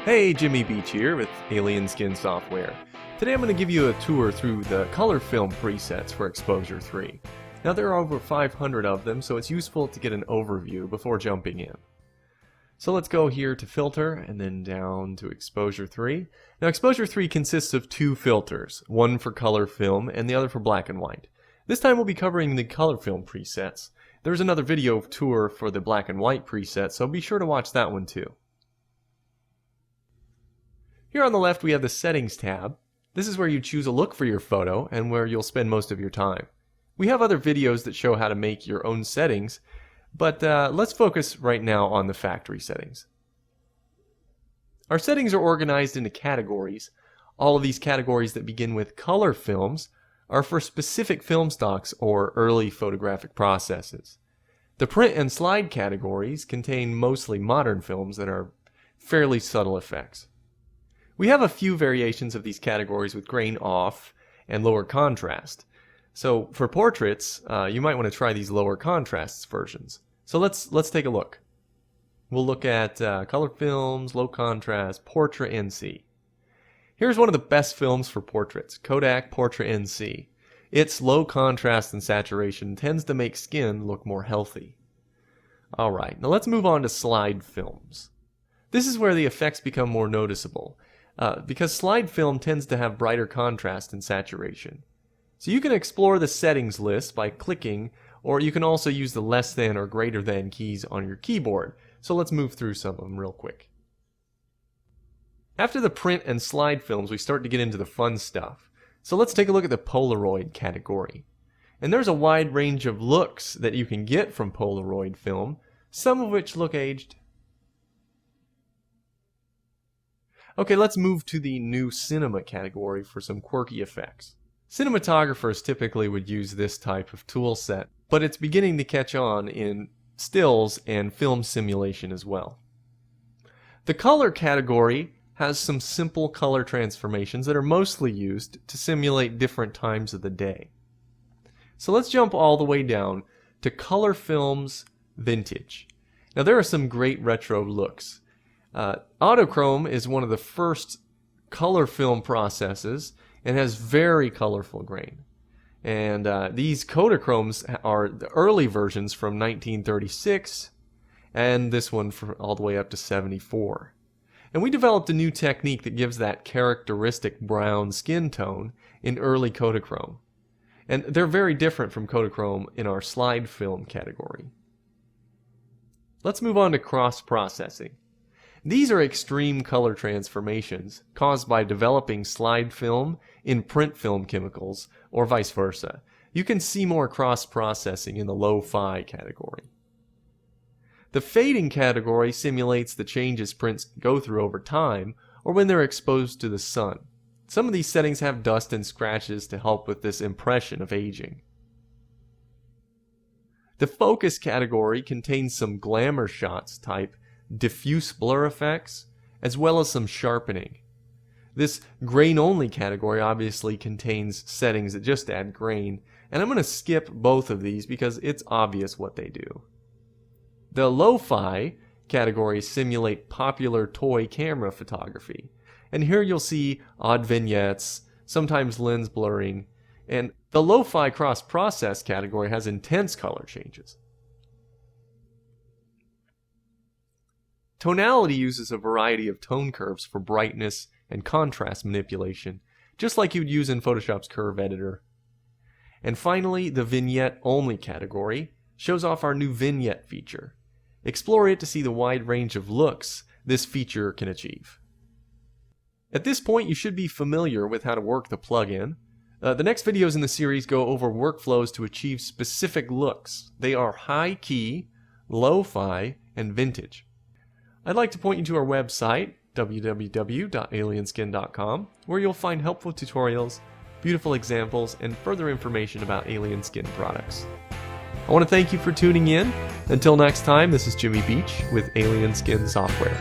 Hey, Jimmy Beach here with Alien Skin Software. Today I'm going to give you a tour through the color film presets for Exposure 3. Now there are over 500 of them, so it's useful to get an overview before jumping in. So let's go here to Filter and then down to Exposure 3. Now Exposure 3 consists of two filters, one for color film and the other for black and white. This time we'll be covering the color film presets. There's another video tour for the black and white preset, so be sure to watch that one too. Here on the left we have the Settings tab. This is where you choose a look for your photo and where you'll spend most of your time. We have other videos that show how to make your own settings, but let's focus right now on the factory settings. Our settings are organized into categories. All of these categories that begin with color films are for specific film stocks or early photographic processes. The print and slide categories contain mostly modern films that are fairly subtle effects. We have a few variations of these categories with grain off and lower contrast. So for portraits, you might want to try these lower contrast versions. So let's take a look. We'll look at color films, low contrast, Portra NC. Here's one of the best films for portraits, Kodak Portra NC. Its low contrast and saturation tends to make skin look more healthy. Alright, now let's move on to slide films. This is where the effects become more noticeable. Because slide film tends to have brighter contrast and saturation. So you can explore the settings list by clicking, or you can also use the less than or greater than keys on your keyboard. So let's move through some of them real quick. After the print and slide films, we start to get into the fun stuff. So let's take a look at the Polaroid category. And there's a wide range of looks that you can get from Polaroid film, some of which look aged. Okay, let's move to the new cinema category for some quirky effects. Cinematographers typically would use this type of tool set, but it's beginning to catch on in stills and film simulation as well. The color category has some simple color transformations that are mostly used to simulate different times of the day. So let's jump all the way down to Color Films Vintage. Now there are some great retro looks. Autochrome is one of the first color film processes and has very colorful grain. And these Kodachromes are the early versions from 1936 and this one all the way up to 74. And we developed a new technique that gives that characteristic brown skin tone in early Kodachrome. And they're very different from Kodachrome in our slide film category. Let's move on to cross-processing. These are extreme color transformations caused by developing slide film in print film chemicals, or vice versa. You can see more cross-processing in the lo-fi category. The fading category simulates the changes prints go through over time, or when they're exposed to the sun. Some of these settings have dust and scratches to help with this impression of aging. The focus category contains some glamour shots type diffuse blur effects, as well as some sharpening. This grain-only category obviously contains settings that just add grain, and I'm going to skip both of these because it's obvious what they do. The lo-fi categories simulate popular toy camera photography, and here you'll see odd vignettes, sometimes lens blurring, and the lo-fi cross-process category has intense color changes. Tonality uses a variety of tone curves for brightness and contrast manipulation, just like you'd use in Photoshop's curve editor. And finally, the vignette-only category shows off our new vignette feature. Explore it to see the wide range of looks this feature can achieve. At this point, you should be familiar with how to work the plugin. The next videos in the series go over workflows to achieve specific looks. They are high key, lo-fi, and vintage. I'd like to point you to our website, www.alienskin.com, where you'll find helpful tutorials, beautiful examples, and further information about Alien Skin products. I want to thank you for tuning in. Until next time, this is Jimmy Beach with Alien Skin Software.